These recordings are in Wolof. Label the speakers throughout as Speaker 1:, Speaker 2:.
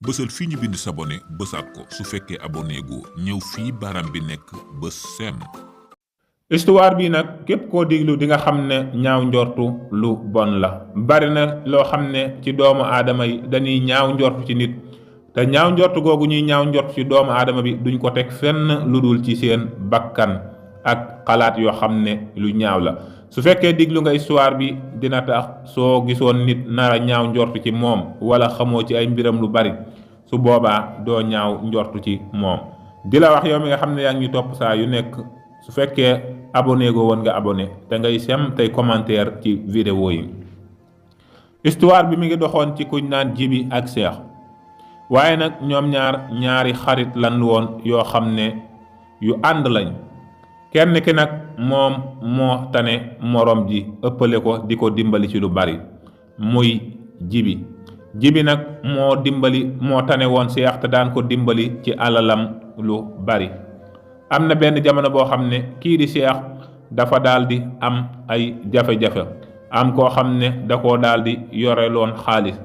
Speaker 1: bësal fii ñu bind s'abonner bësaat ko su fekkee abonné gu ñëw fii baaraam bi nekk bës seen.
Speaker 2: histoire bi nag képp koo diglu di nga xam ne ñaaw njortu lu bon la. bari na loo xam ne ci doomu aadama yi dañuy ñaaw njortu ci nit te ñaaw njortu googu ñuy ñaaw njortu ci doomu aadama bi duñ ko teg fenn lu dul ci seen bakkan ak xalaat yoo xam ne lu ñaaw la. su fekkee diglu nga histoire bi dina tax soo gisoon nit nara ñaaw njortu ci moom wala xamoo ci ay mbiram lu bari su boobaa doo ñaaw njortu ci moom. di la wax yow mi nga xam ne yaa ngi ñu topp saa yu nekk su fekkee abonné go woon nga abonné te ngay sem tey commentaire ci vidéo yi. histoire bi mi ngi doxoon ci kuñ naan Jibi ak Seex waaye nag ñoom ñaari xarit lan woon yoo xam ne yu ànd lañ. kenn ki nag moom moo tane morom ji ëppale ko di ko dimbali ci lu bari muy jibi nag moo tane woon Seex te daan ko dimbali ci alalam lu bari. am na benn jamono boo xam ne kii di Seex dafa daldi am ay jafe-jafe am koo xam ne da koo daldi yoreloon xaalis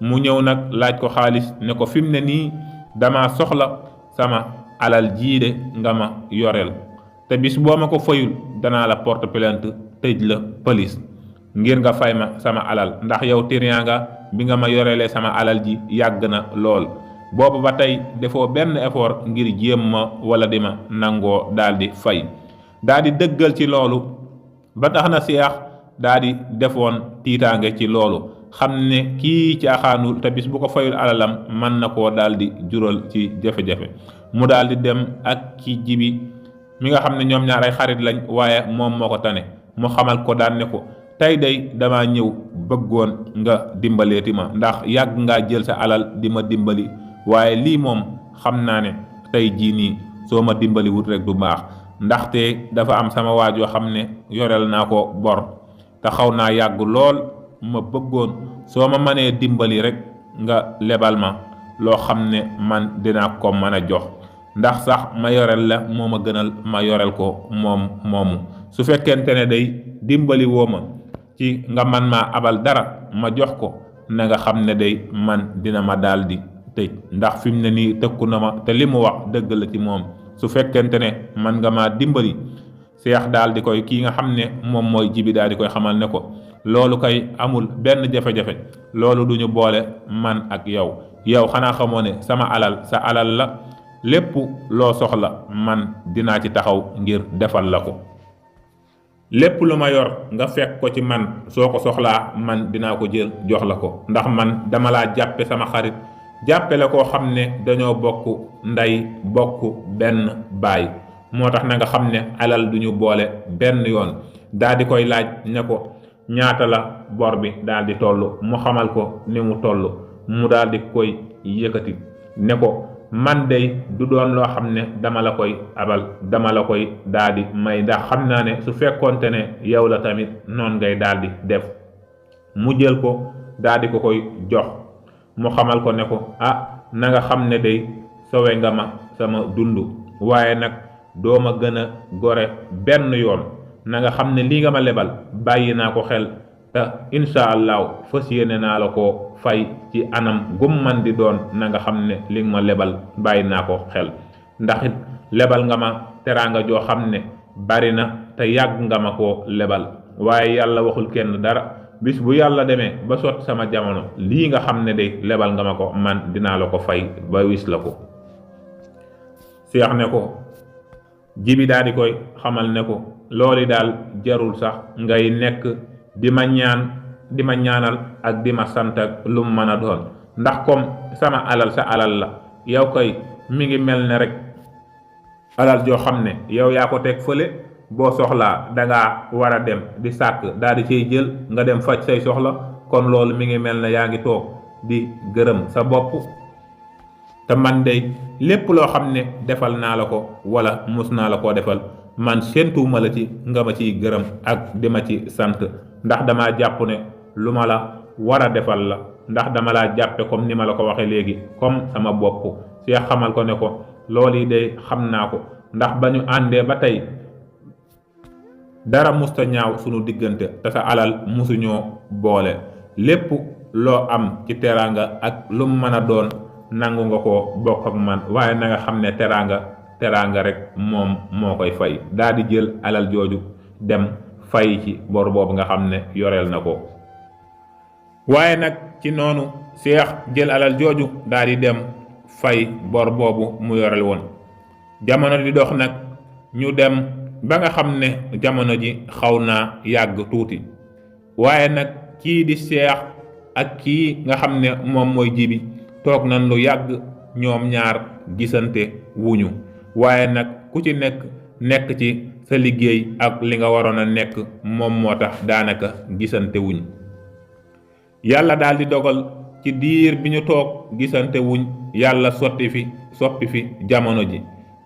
Speaker 2: mu ñëw nag laaj ko xaalis ne ko fi mu ne nii dama soxla sama alal jiide nga ma yoreel te bis boo ma ko fayul danaa la porte plainte tëj la police ngir nga fay ma sama alal ndax yow tiriyaa nga bi nga ma yorelee sama alal ji yàgg na lool. boobu ba tey defoo benn effort ngir jéem ma wala di ma nangoo daldi fay daldi dëggal ci loolu ba tax na Seex daldi defoon tiitaange ci loolu xam ne kii caaxaanul te bis bu ko fayul alalam mën na koo daldi jural ci jafe-jafe mu daldi dem ak ci Jibi mi nga xam ne ñoom ñaar ay xarit lañ waaye moom moo ko tane mu xamal ko daan ne ko tey day dama ñëw bëggoon nga dimbaleeti ma ndax yàgg ngaa jël sa alal di ma dimbali waaye lii moom xam naa ne tey jii nii soo ma dimbali wut rek du baax ndaxte dafa am sama waaj yoo xam ne yoreel naa ko bor te xaw naa yàgg lool ma bëggoon soo ma mënee dimbali rek nga lebal ma loo xam ne man dinaa ko mën a jox ndax sax ma yoreel la moo ma gënal ma yoreel ko moom moomu. su fekkente ne day dimbali woo ma ci nga man maa abal dara ma jox ko na nga xam ne day man dina ma daldi tëj ndax fi mu ne nii tëkku na ma te li mu wax dëgg la ci moom. su fekkente ne man nga maa dimbali Seex daal di koy kii nga xam ne moom mooy Jibi daal di koy xamal ne ko loolu kay amul benn jafe-jafe loolu du ñu boole man ak yow xanaa xamoo ne sama alal sa alal la lépp loo soxla man dinaa ci taxaw ngir defal la ko. lépp lu ma yor nga fekk ko ci man soo ko soxlaa man dinaa ko jël jox la ko ndax man dama laa jàppe sama xarit jàppe la koo xam ne dañoo bokk ndey bokk benn baay moo tax na nga xam ne alal du ñu boole benn yoon. daal di koy laaj ne ko ñaata la bor bi daal di toll mu xamal ko ni mu toll mu daal di koy yëkkati ne ko man dey du doon loo xam ne dama la koy abal dama la koy daal di may ndax xam naa ne su fekkoonte ne yow la tamit noon ngay daal di def. mu jël ko daal di ko koy jox mu xamal ko ne ko na nga xam ne day sowe nga ma sama dund waaye nag doo ma gën a gore benn yoon na nga xam ne lii nga ma lebal bàyyi naa ko xel te incha allahu fas yéene naa la ko fay ci anam gum man di doon na nga xam ne li nga ma lebal bàyyi naa ko xel ndax it lebal nga ma teraanga joo xam ne bari na te yàgg nga ma koo lebal waaye yàlla waxul kenn dara bis bu yàlla demee ba sot sama jamono lii nga xam ne day lebal nga ma ko man dinaa la ko fay ba wis la ko. Seex ne ko Jibi daal di koy xamal ne ko loolu daal jarul sax ngay nekk di ma ñaanal ak di ma sant ak lu mu mën a doon ndax comme sama alal sa alal la yow koy mi ngi mel ne rek alal joo xam ne yow yaa ko teg fële boo soxlaa dangaa war a dem di sàkk daal di cay jël nga dem faj say soxla kon loolu mi ngi mel ne yaa ngi toog di gërëm sa bopp te man day lépp loo xam ne defal naa la ko wala mus naa la koo defal man séentuwuma la ci nga ma ciy gërëm ak di ma ci sant ndax dama jàpp ne lu ma la war a defal la ndax dama laa jàppe comme ni ma la ko waxee léegi comme sama bopp. Seex xamal ko ne ko loolu yi day xam naa ko ndax ba ñu àndee ba tey dara musta ñaaw sunu diggante te sa alal musuñoo boole lépp loo am ci teraanga ak lu mu mën a doon nangu nga ko bokk ak man waaye na nga xam ne teraanga rek moom moo koy fay. daal di jël alal jooju dem fay ci bor boobu nga xam ne yoreel na ko. waaye nag ci noonu Seex jël alal jooju daal di dem fay bor boobu mu yoreel woon. jamono di dox nag ñu dem ba nga xam ne jamono ji xaw naa yàgg tuuti waaye nag kii di Seex ak kii nga xam ne moom mooy Jibi toog nañ lu yàgg ñoom ñaar gisante wuñu waaye nag ku ci nekk ci sa liggéey ak li nga waroon a nekk moom moo tax daanaka gisante wuñ. yàlla daal di dogal ci diir bi ñu toog gisante wuñ yàlla soppi fi jamono ji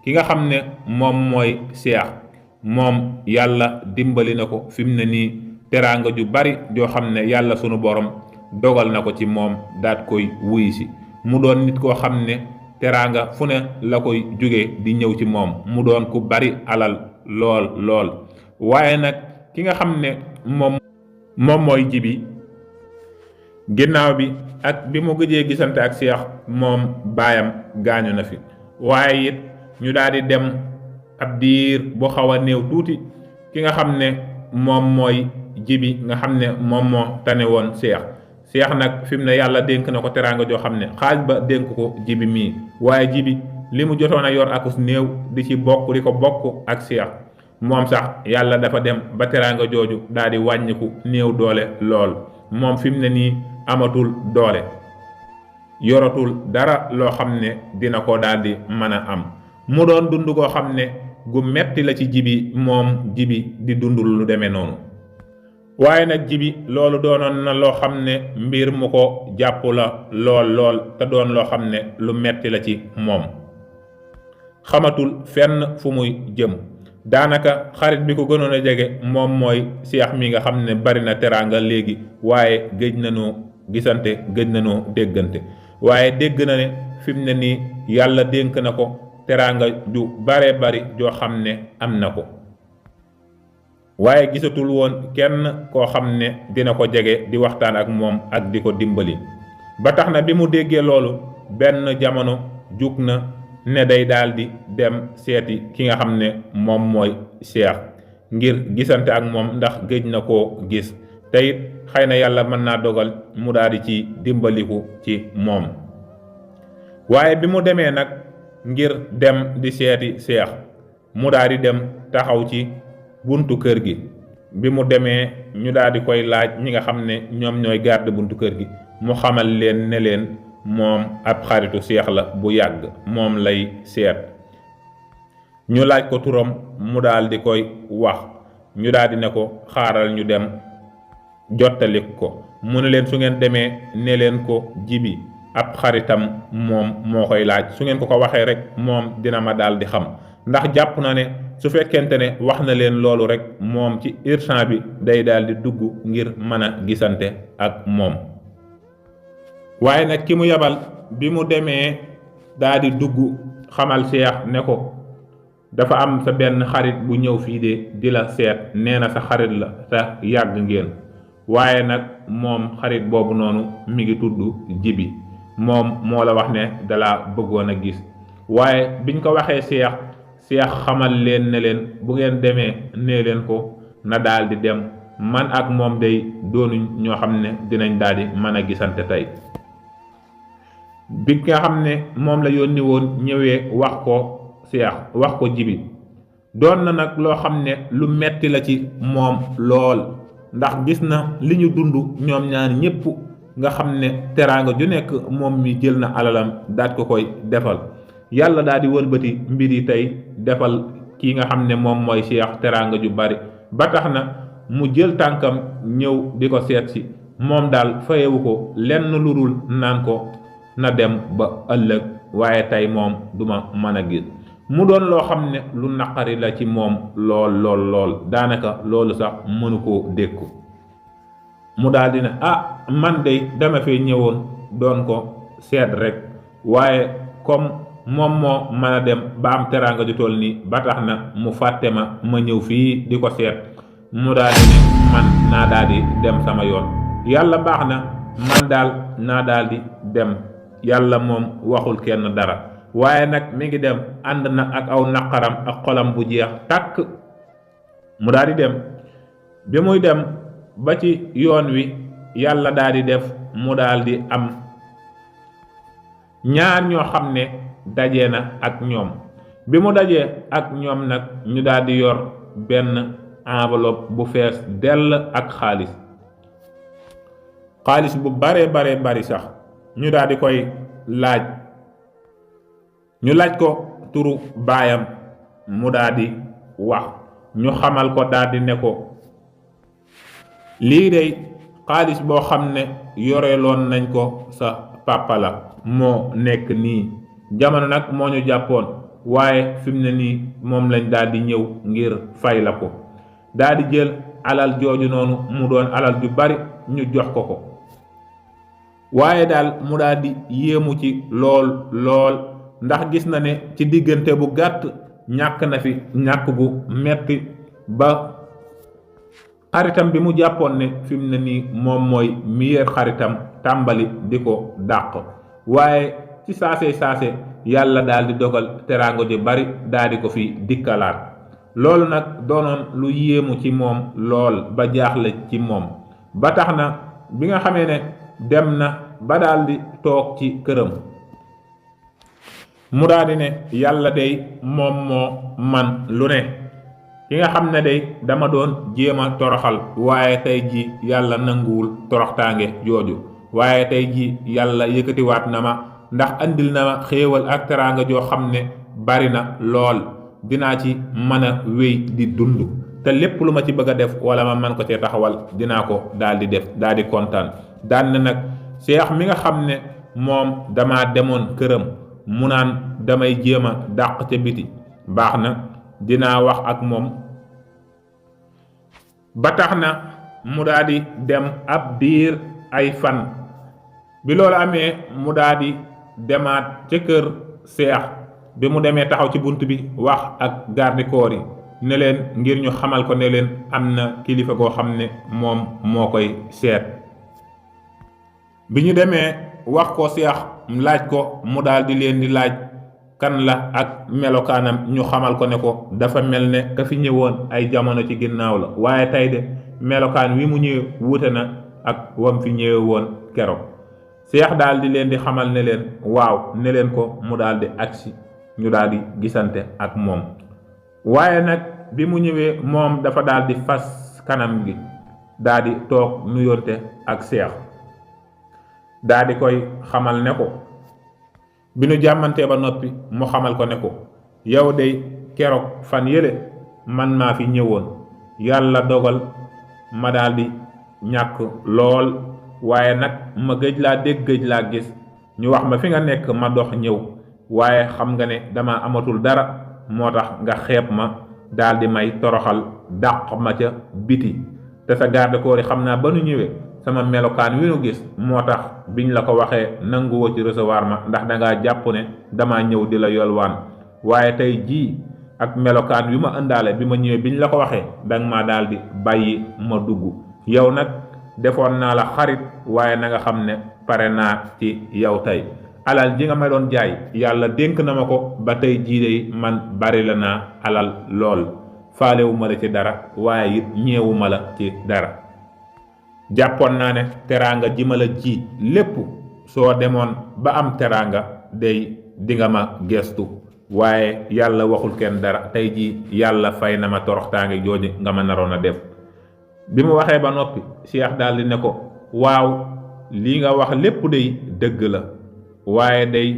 Speaker 2: ki nga xam ne moom mooy Seex moom yàlla dimbali na ko fi mu ne nii teraanga ju bari joo xam ne yàlla sunu borom dogal na ko ci moom daat koy wuy si mu doon nit koo xam ne teraanga fu ne la koy jóge di ñëw ci moom mu doon ku bari alal lool waaye nag ki nga xam ne moom mooy Jibi ginnaaw bi ak bi mu gëjee gisante ak Seex moom baayam gaañu na fi waaye it ñu daal di dem ab diir bu xaw a néew tuuti ki nga xam ne moom mooy Jibi nga xam ne moom moo tane woon Seex nag fi mu ne yàlla dénk na ko teraanga joo xam ne xaaj ba dénk ko Jibi mii waaye Jibi li mu jotoon a yor akus néew di ci bokk di ko bokk ak Seex moom sax yàlla dafa dem ba teraanga jooju daal di wàññiku néew doole lool moom fi mu ne nii amatul doole yoratul dara loo xam ne dina ko daal di mën a am mu doon dund koo xam ne gu metti la ci Jibi moom Jibi di dund lu demee noonu. waaye nag Jibi loolu doonoon na loo xam ne mbir mu ko jàpp la lool te doon loo xam ne lu metti la ci moom xamatul fenn fu muy jëm daanaka xarit bi ko gënoon a jege moom mooy Seex mi nga xam ne bari na teraanga léegi waaye gëj nañoo gisante gëj nañoo déggante waaye dégg na ne fi mu ne nii yàlla dénk na ko teraanga ju bare bari joo xam ne am na ko waaye gisatul woon kenn koo xam ne dina ko jege di waxtaan ak moom ak di ko dimbali ba tax na bi mu déggee loolu benn jamono jug na ne day daal di dem seeti ki nga xam ne moom mooy Seex ngir gisante ak moom ndax gëj na koo gis te it xëy na yàlla mën naa dogal mu daal di ci dimbaliku ci moom. waaye bi mu demee nag ngir dem di seeti Seex mu daal di dem taxaw ci buntu kër gi bi mu demee ñu daal di koy laaj ñi nga xam ne ñoom ñooy garde buntu kër gi mu xamal leen ne leen moom ab xaritu Seex la bu yàgg moom lay seet. ñu laaj ko turam mu daal di koy wax ñu daal di ne ko xaaral ñu dem jottali ko mu ne leen su ngeen demee ne leen ko Jibi ab xaritam moom moo koy laaj su ngeen ko waxee rek moom dina ma daal di xam ndax jàpp na ne su fekkente ne wax na leen loolu rek moom ci urgence bi day daal di dugg ngir mën a gisante ak moom. waaye nag ki mu yabal bi mu demee daal di dugg xamal Seex ne ko dafa am sa benn xarit bu ñëw fii de di la seet nee na sa xarit la te yàgg ngeen waaye nag moom xarit boobu noonu mi ngi tudd Jibi moom moo la wax ne dala bëggoon a gis. waaye biñ ko waxee Seex xamal leen ne leen bu ngeen demee nee leen ko na daal di dem man ak moom day doonuñ ñoo xam ne dinañ daal di mën a gisante tey. bi nga xam ne moom la yónni woon ñëwee wax ko Seex wax ko Jibi doon na nag loo xam ne lu metti la ci moom lool ndax gis na li ñu dund ñoom ñaar ñépp nga xam ne teraanga ju nekk moom mi jël na alalam daat ko koy defal yàlla daal di wëlbati mbir yi tey defal kii nga xam ne moom mooy Seex teraanga ju bari ba tax na mu jël tànkam ñëw di ko seet si moom daal fayewu ko lenn lu dul naan ko na dem ba ëllëg waaye tey moom duma mën a gis mu doon loo xam ne lu naqari la ci moom lool daanaka loolu sax mënu koo dékku mu daal di ne man de dama fee ñëwoon doon ko seet rek waaye comme moom moo mën a dem ba am teraanga ju toll nii ba tax na mu fàtte ma ñëw fii di ko seet mu daal di ne man naa daal di dem sama yoon yàlla baax na man daal naa daal di dem yàlla moom waxul kenn dara waaye nag mi ngi dem ànd na ak aw naqaram ak xolam bu jeex tàkk mu daal di dem bi muy dem ba ci yoon wi yàlla daal di def mu daal di am ñaar ñoo xam ne daje na ak ñoom bi mu dajee ak ñoom nag ñu daal di yor benn enveloppe bu fees dell ak xaalis bu bare bari sax ñu daal di koy laaj ñu laaj ko turu baayam mu daal di wax ñu xamal ko daal di ne ko lii dey xaalis boo xam ne yoreeloon nañ ko sa papa la moo nekk nii jamono nag moo ñu jàppoon waaye fi mu ne nii moom lañ daal di ñëw ngir fay la ko daal di jël alal jooju noonu mu doon alal ju bari ñu jox ko waaye daal mu daal di yéemu ci lool ndax gis na ne ci diggante bu gàtt ñàkk na fi ñàkk gu metti ba xaritam bi mu jàppoon ne fi mu ne nii moom mooy meilleur xaritam tàmbali di ko dàq waaye ci saase yàlla daal di dogal teraango ji bari daal di ko fi dikkalaat loolu nag doonoon lu yéemu ci moom lool ba jaaxle ci moom ba tax na bi nga xamee ne dem na ba daal di toog ci këram mu daal di ne yàlla day moom moo man lu ne ki nga xam ne day dama doon jéem a toroxal waaye tey ji yàlla nanguwul toroxtaange jooju waaye tey ji yàlla yëkkatiwaat na ma ndax andil na ma xéewal ak teraanga joo xam ne bari na lool dinaa ci mën a wéy di dund te lépp lu ma ci bëgg a def wala ma man ko cee taxawal dinaa ko daal di def daal di kontaan daan na nag seex mi nga xam ne moom dama demoon këram mu naan damay jéem a dàq ca biti baax na dinaa wax ak moom ba tax na mu daal di dem ab diir ay fan bi loolu amee mu daal di demaat ca kër seex bi mu demee taxaw ci bunt bi wax ak garde corps yi ne leen ngir ñu xamal ko ne leen am na kilifa goo xam ne moom moo koy seet bi ñu demee wax ko seex laaj ko mu daal di leen di laaj kan la ak melokaanam ñu xamal ko ne ko dafa mel ne ka fi ñëwoon ay jamono ci ginnaaw la waaye tey de melokaan wi mu ñëwee wuute na ak wam fi ñëwee woon keroog seex daal di leen di xamal ne leen waaw ne leen ko mu daal di agsi ñu daal di gisante ak moom waaye nag bi mu ñëwee moom dafa daal di fas kanam gi daal di toog nuyoonte ak seex daal di koy xamal ne ko bi nu jàmmantee ba noppi mu xamal ko ne ko yow de keroog fan yële man maa fi ñëwoon yàlla dogal ma daal di ñàkk lool waaye nag ma gëj laa dégg gëj laa gis ñu wax ma fi nga nekk ma dox ñëw waaye xam nga ne dama amatul dara moo tax nga xeeb ma daal di may toroxal dàq ma ca biti te sa garde corps yi xam naa ba nu ñëwee sama melokaan wi nu gis moo tax biñ la ko waxee nanguwoo ci recevoir ma ndax dangaa jàpp ne dama ñëw di la yolwaan waaye tey jii ak melokaan wi ma ëndaale bi ma ñëwee biñ la ko waxee danga ma daal di bàyyi ma dugg yow nag defoon naa la xarit waaye na nga xam ne pare naa ci yow tey alal ji nga ma doon jaay yàlla dénk na ma ko ba tey jii de man bari la naa alal lool faalewu ma la ci dara waaye it ñeewu ma la ci dara jàppoon naa ne teraanga ji ma la ji lépp soo demoon ba am teraanga day dinga ma gestu waaye yàlla waxul kenn dara tey jii yàlla fay na ma toroxtaange jooju nga ma naroon a def bi mu waxee ba noppi Cheikh daal di ne ko waaw lii nga wax lépp day dëgg la waaye day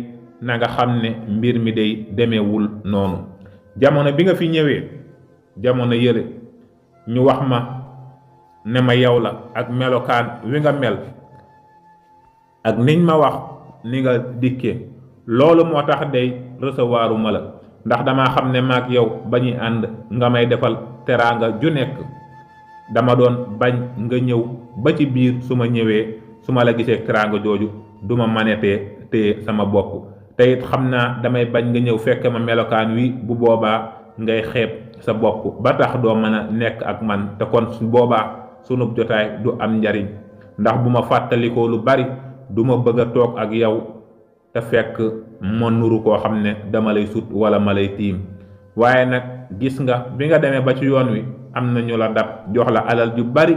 Speaker 2: na nga xam ne mbir mi day demewul noonu jamono bi nga fi ñëwee jamono yële ñu wax ma ne ma yow la ak melokaan wi nga mel ak niñ ma wax ni nga dikkee loolu moo tax day recevoiru ma la ndax dama xam ne maag yow ba ñuy ànd nga may defal teraanga ju nekk dama doon bañ nga ñëw ba ci biir su ma ñëwee su ma la gisee teraanga jooju duma manetee téye sama bopp te it xam naa damay bañ nga ñëw fekk ma melokaan wi bu boobaa ngay xeeb sa bopp ba tax doo mën a nekk ak man te kon su boobaa sunub jotaay du am njariñ ndax bu ma fàttalikoo lu bari du ma bëgg a toog ak yow te fekk ma nuru koo xam ne dama lay sut wala ma lay tiim. waaye nag gis nga bi nga demee ba ci yoon wi am na ñu la dab jox la alal ju bari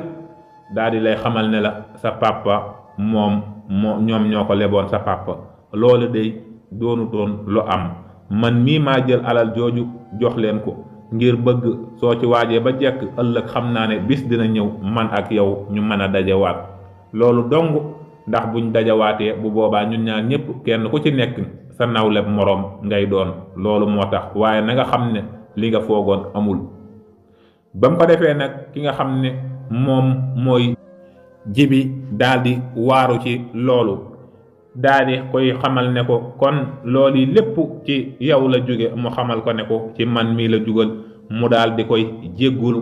Speaker 2: daal di lay xamal ne la sa papa ñoom ñoo ko leboon sa papa. loolu day doonu doon lu am, man mii maa jël alal jooju jox leen ko ngir bëgg soo ci waajee ba jekk ëllëg xam naa ne bis dina ñëw man ak yow ñu mën a dajawaat. loolu dong, ndax buñ dajawaatee bu boobaa ñun ñaar ñépp kenn ku ci nekk sa nawleb moroom ngay doon. loolu moo tax, waaye na nga xam ne li nga foogoon amul. ba mu ko defee nag ki nga xam ne moom mooy Jibi daldi waaru ci loolu, daldi koy xamal ne ko kon loolu yi lépp ci yow la jóge. mu xamal ko ne ko ci man mii la jugal. mu daldi koy jéggulu,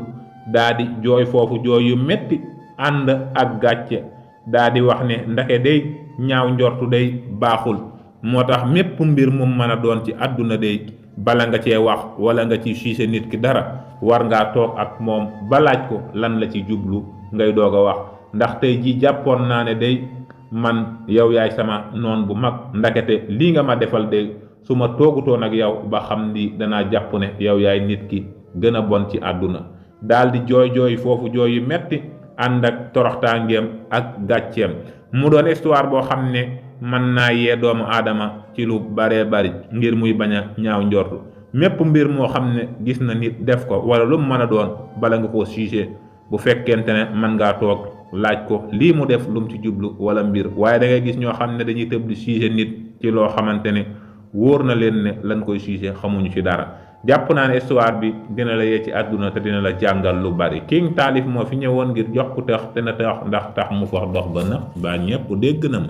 Speaker 2: daldi jooy foofu jooy yu metti ànd ak gàcce, daldi wax ne ndake day ñaaw njortu day baaxul. moo tax mépp mbir mu mën a doon ci àdduna day bala nga cee wax wala nga ci siise nit ki dara war ngaa toog ak moom ba laaj ko lan la ci jublu ngay doog a wax. ndax tey ji jàppoon naa ne day man yow yaay sama noon bu mag, ndakete lii nga ma defal day su ma toogutoon ak yow ba xam ni danaa jàpp ne yow yaay nit ki gën a bon ci àdduna. daldi jooy foofu jooy yu metti ànd ak toroxtaangeem ak gàcceem. mu doon histoire boo xam ne mën naa yee doomu aadama ci lu baree bari ngir muy bañ a ñaaw njortu. mépp mbir moo xam ne gis na nit def ko wala lu mu mën a doon bala nga koo siise bu fekkente ne mën ngaa toog laaj ko lii mu def lu mu ci jublu wala mbir. waaye da ngay gis ñoo xam ne dañuy tëb di siise nit ci loo xamante ne wóor na leen ne lan koy siise xamuñu ci dara. jàpp naa ne histoire bi dina la yee ci àdduna te dina la jàngal lu bari. King Taalif moo fi ñëwoon ngir jox ku tax te na tax ndax tax mu fax dox ba na ba ñépp dégg na ma.